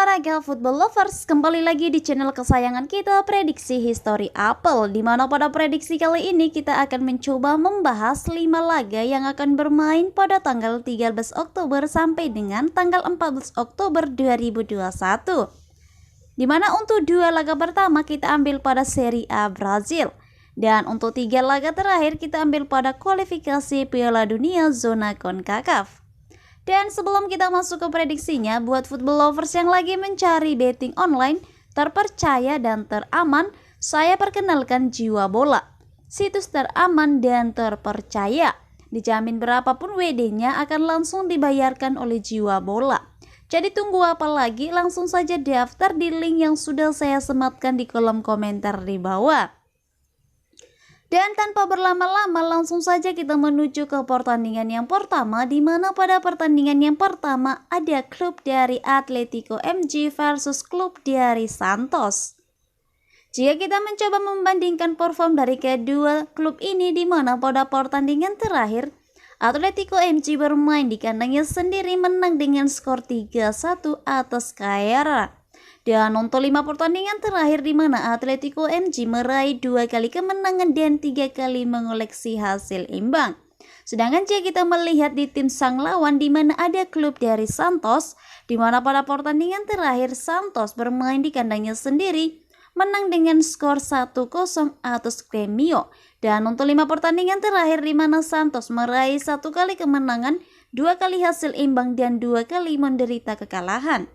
olahraga football lovers, kembali lagi di channel kesayangan kita, Prediksi History Apel, di mana pada prediksi kali ini kita akan mencoba membahas 5 laga yang akan bermain pada tanggal 13 Oktober sampai dengan tanggal 14 Oktober 2021. Di mana untuk 2 laga pertama kita ambil pada Serie A Brazil, dan untuk 3 laga terakhir kita ambil pada kualifikasi Piala Dunia zona CONCACAF. Dan sebelum kita masuk ke prediksinya, buat football lovers yang lagi mencari betting online terpercaya dan teraman, saya perkenalkan Jiwa Bola, situs teraman dan terpercaya. Dijamin berapapun WD-nya akan langsung dibayarkan oleh Jiwa Bola. Jadi tunggu apa lagi, langsung saja daftar di link yang sudah saya sematkan di kolom komentar di bawah. Dan tanpa berlama-lama langsung saja kita menuju ke pertandingan yang pertama, di mana pada pertandingan yang pertama ada klub dari Atletico MG versus klub dari Santos. Jika kita mencoba membandingkan perform dari kedua klub ini, di mana pada pertandingan terakhir Atletico MG bermain di kandangnya sendiri menang dengan skor 3-1 atas Cagliari. Dan untuk 5 pertandingan terakhir di mana Atletico MG meraih 2 kali kemenangan dan 3 kali mengoleksi hasil imbang. Sedangkan jika kita melihat di tim sang lawan, di mana ada klub dari Santos, di mana pada pertandingan terakhir Santos bermain di kandangnya sendiri menang dengan skor 1-0 atas Gremio. Dan untuk 5 pertandingan terakhir di mana Santos meraih 1 kali kemenangan, 2 kali hasil imbang dan 2 kali menderita kekalahan.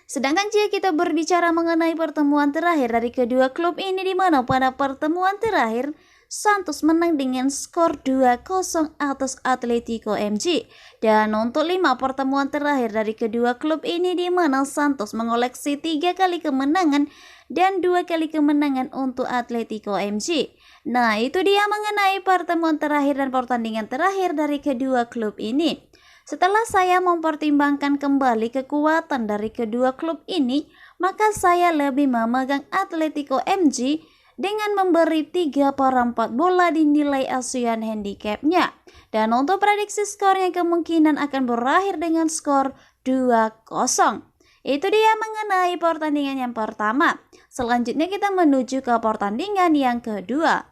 Sedangkan jika kita berbicara mengenai pertemuan terakhir dari kedua klub ini, di mana pada pertemuan terakhir Santos menang dengan skor 2-0 atas Atletico MG. Dan untuk 5 pertemuan terakhir dari kedua klub ini, di mana Santos mengoleksi 3 kali kemenangan dan 2 kali kemenangan untuk Atletico MG. Nah, itu dia mengenai pertemuan terakhir dan pertandingan terakhir dari kedua klub ini. Setelah saya mempertimbangkan kembali kekuatan dari kedua klub ini, maka saya lebih memegang Atletico MG dengan memberi 3/4 bola di nilai Asian handicapnya. Dan untuk prediksi skornya kemungkinan akan berakhir dengan skor 2-0. Itu dia mengenai pertandingan yang pertama. Selanjutnya kita menuju ke pertandingan yang kedua.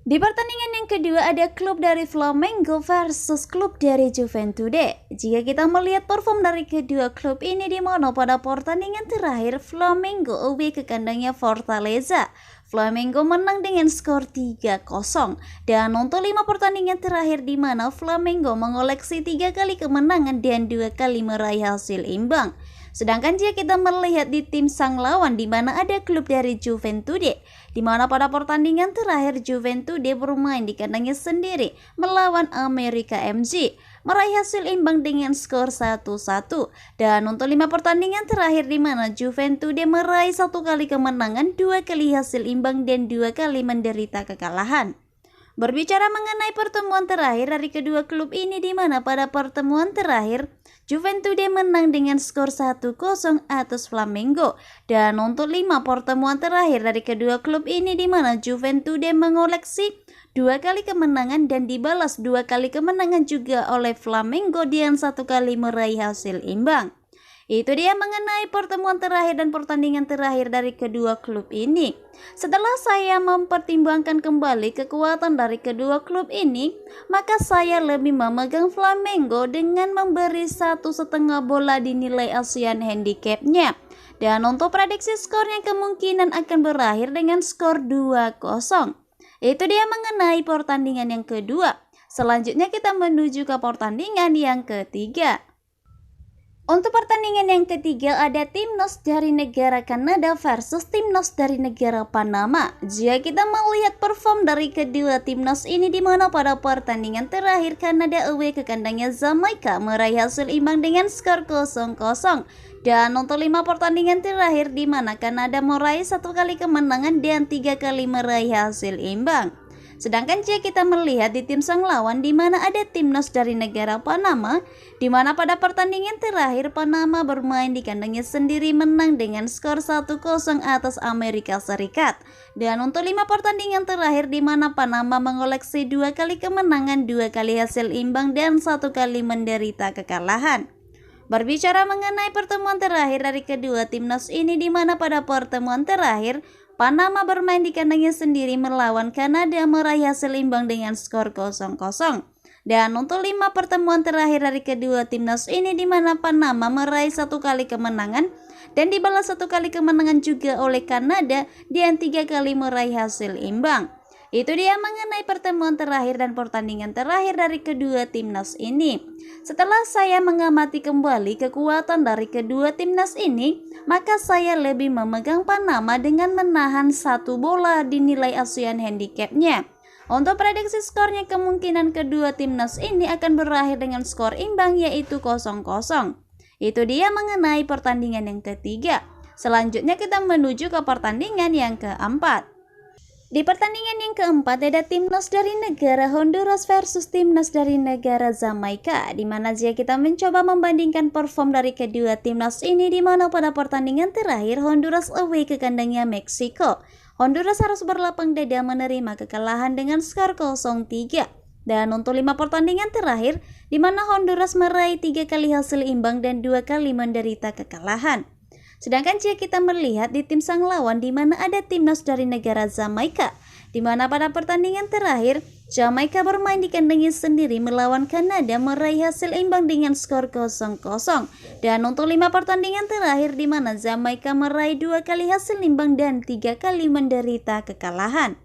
Di pertandingan yang kedua ada klub dari Flamengo versus klub dari Juventude. Jika kita melihat perform dari kedua klub ini, di mana pada pertandingan terakhir Flamengo away ke kandangnya Fortaleza, Flamengo menang dengan skor 3-0. Dan untuk 5 pertandingan terakhir di mana Flamengo mengoleksi 3 kali kemenangan dan 2 kali meraih hasil imbang. Sedangkan jika kita melihat di tim sang lawan, di mana ada klub dari Juventude, di mana pada pertandingan terakhir Juventude bermain di kandangnya sendiri melawan America MG, meraih hasil imbang dengan skor 1-1. Dan untuk 5 pertandingan terakhir di mana Juventude meraih 1 kali kemenangan, 2 kali hasil imbang dan 2 kali menderita kekalahan. Berbicara mengenai pertemuan terakhir dari kedua klub ini, di mana pada pertemuan terakhir Juventude menang dengan skor 1-0 atas Flamengo. Dan untuk 5 pertemuan terakhir dari kedua klub ini, di mana Juventude mengoleksi 2 kali kemenangan dan dibalas 2 kali kemenangan juga oleh Flamengo dengan 1 kali meraih hasil imbang. Itu dia mengenai pertemuan terakhir dan pertandingan terakhir dari kedua klub ini. Setelah saya mempertimbangkan kembali kekuatan dari kedua klub ini, maka saya lebih memegang Flamengo dengan memberi 1,5 bola di nilai Asian handicapnya. Dan untuk prediksi skornya kemungkinan akan berakhir dengan skor 2-0. Itu dia mengenai pertandingan yang kedua. Selanjutnya kita menuju ke pertandingan yang ketiga. Untuk pertandingan yang ketiga ada timnas dari negara Kanada versus timnas dari negara Panama. Jika kita melihat perform dari kedua timnas ini, di mana pada pertandingan terakhir Kanada away ke kandangnya Jamaika meraih hasil imbang dengan skor 0-0. Dan untuk 5 pertandingan terakhir di mana Kanada meraih 1 kali kemenangan dan 3 kali meraih hasil imbang. Sedangkan jika kita melihat di tim sang lawan, di mana ada timnas dari negara Panama, di mana pada pertandingan terakhir Panama bermain di kandangnya sendiri menang dengan skor 1-0 atas Amerika Serikat. Dan untuk 5 pertandingan terakhir di mana Panama mengoleksi 2 kali kemenangan, 2 kali hasil imbang dan 1 kali menderita kekalahan. Berbicara mengenai pertemuan terakhir dari kedua timnas ini, di mana pada pertemuan terakhir Panama bermain di kandangnya sendiri melawan Kanada meraih hasil imbang dengan skor 0-0. Dan untuk 5 pertemuan terakhir dari kedua timnas ini, di mana Panama meraih 1 kali kemenangan dan dibalas 1 kali kemenangan juga oleh Kanada dan 3 kali meraih hasil imbang. Itu dia mengenai pertemuan terakhir dan pertandingan terakhir dari kedua timnas ini. Setelah saya mengamati kembali kekuatan dari kedua timnas ini, maka saya lebih memegang Panama dengan menahan 1 bola di nilai ASEAN handicapnya. Untuk prediksi skornya, kemungkinan kedua timnas ini akan berakhir dengan skor imbang yaitu 0-0. Itu dia mengenai pertandingan yang ketiga. Selanjutnya kita menuju ke pertandingan yang keempat. Di pertandingan yang keempat ada timnas dari negara Honduras versus timnas dari negara Jamaika, di mana jika kita mencoba membandingkan perform dari kedua timnas ini, di mana pada pertandingan terakhir Honduras away ke kandangnya Meksiko, Honduras harus berlapang dada menerima kekalahan dengan skor 0-3. Dan untuk 5 pertandingan terakhir, di mana Honduras meraih 3 kali hasil imbang dan 2 kali menderita kekalahan. Sedangkan jika kita melihat di tim sang lawan, di mana ada timnas dari negara Jamaika, di mana pada pertandingan terakhir Jamaika bermain di kandangnya sendiri melawan Kanada meraih hasil imbang dengan skor 0-0. Dan untuk 5 pertandingan terakhir, di mana Jamaika meraih 2 kali hasil imbang dan 3 kali menderita kekalahan.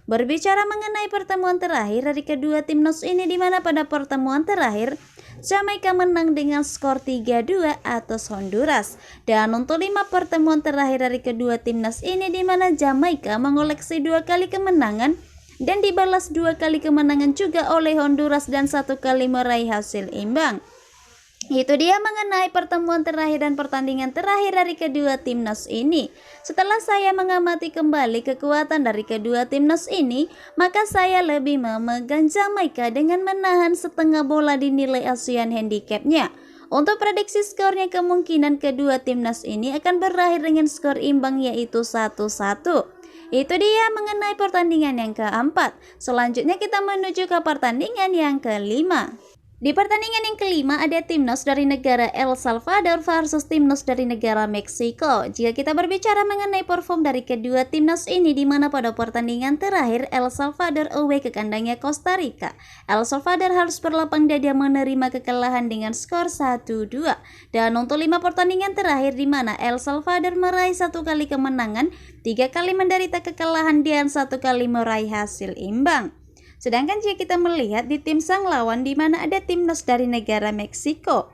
Berbicara mengenai pertemuan terakhir dari kedua timnas ini, di mana pada pertemuan terakhir Jamaika menang dengan skor 3-2 atas Honduras. Dan untuk 5 pertemuan terakhir dari kedua timnas ini, di mana Jamaika mengoleksi 2 kali kemenangan dan dibalas 2 kali kemenangan juga oleh Honduras dan 1 kali meraih hasil imbang. Itu dia mengenai pertemuan terakhir dan pertandingan terakhir dari kedua timnas ini. Setelah saya mengamati kembali kekuatan dari kedua timnas ini, maka saya lebih memegang Jamaika dengan menahan setengah bola di nilai ASEAN handicapnya. Untuk prediksi skornya, kemungkinan kedua timnas ini akan berakhir dengan skor imbang yaitu 1-1. Itu dia mengenai pertandingan yang keempat. Selanjutnya kita menuju ke pertandingan yang kelima. Di pertandingan yang kelima ada timnas dari negara El Salvador versus timnas dari negara Meksiko. Jika kita berbicara mengenai perform dari kedua timnas ini, di mana pada pertandingan terakhir El Salvador away ke kandangnya Costa Rica, El Salvador harus berlapang dada menerima kekalahan dengan skor 1-2. Dan untuk 5 pertandingan terakhir, di mana El Salvador meraih 1 kali kemenangan, 3 kali menderita kekalahan dan 1 kali meraih hasil imbang. Sedangkan jika kita melihat di tim sang lawan, di mana ada timnas dari negara Meksiko,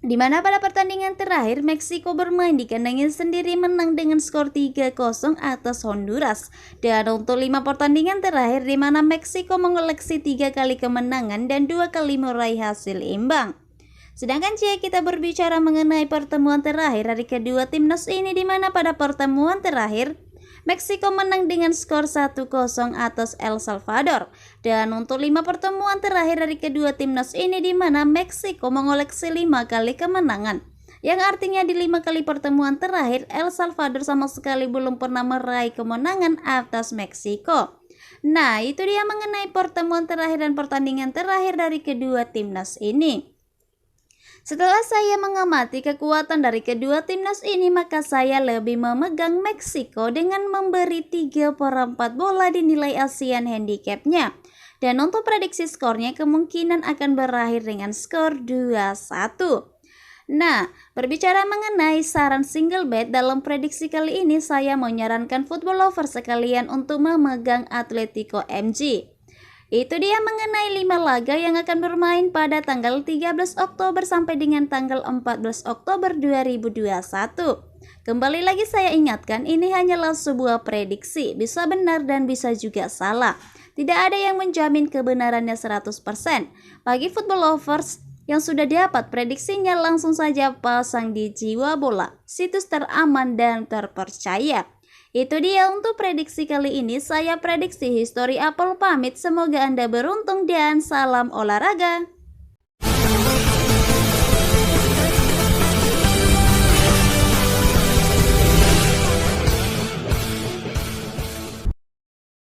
di mana pada pertandingan terakhir Meksiko bermain di kandangnya sendiri menang dengan skor 3-0 atas Honduras. Dan untuk 5 pertandingan terakhir, di mana Meksiko mengoleksi 3 kali kemenangan dan 2 kali meraih hasil imbang. Sedangkan jika kita berbicara mengenai pertemuan terakhir dari kedua timnas ini, di mana pada pertemuan terakhir Meksiko menang dengan skor 1-0 atas El Salvador. Dan untuk 5 pertemuan terakhir dari kedua timnas ini, di mana Meksiko mengoleksi 5 kali kemenangan, yang artinya di 5 kali pertemuan terakhir El Salvador sama sekali belum pernah meraih kemenangan atas Meksiko. Nah, itu dia mengenai pertemuan terakhir dan pertandingan terakhir dari kedua timnas ini. Setelah saya mengamati kekuatan dari kedua timnas ini, maka saya lebih memegang Meksiko dengan memberi 3/4 bola di nilai ASEAN handicapnya. Dan untuk prediksi skornya, kemungkinan akan berakhir dengan skor 2-1. Nah, berbicara mengenai saran single bet dalam prediksi kali ini, saya menyarankan football lover sekalian untuk memegang Atletico MG. Itu dia mengenai 5 laga yang akan bermain pada tanggal 13 Oktober sampai dengan tanggal 14 Oktober 2021. Kembali lagi saya ingatkan, ini hanyalah sebuah prediksi, bisa benar dan bisa juga salah. Tidak ada yang menjamin kebenarannya 100%. Bagi football lovers yang sudah dapat prediksinya, langsung saja pasang di Jiwa Bola, situs teraman dan terpercaya. Itu dia untuk prediksi kali ini. Saya prediksi History Apple pamit. Semoga Anda beruntung dan salam olahraga.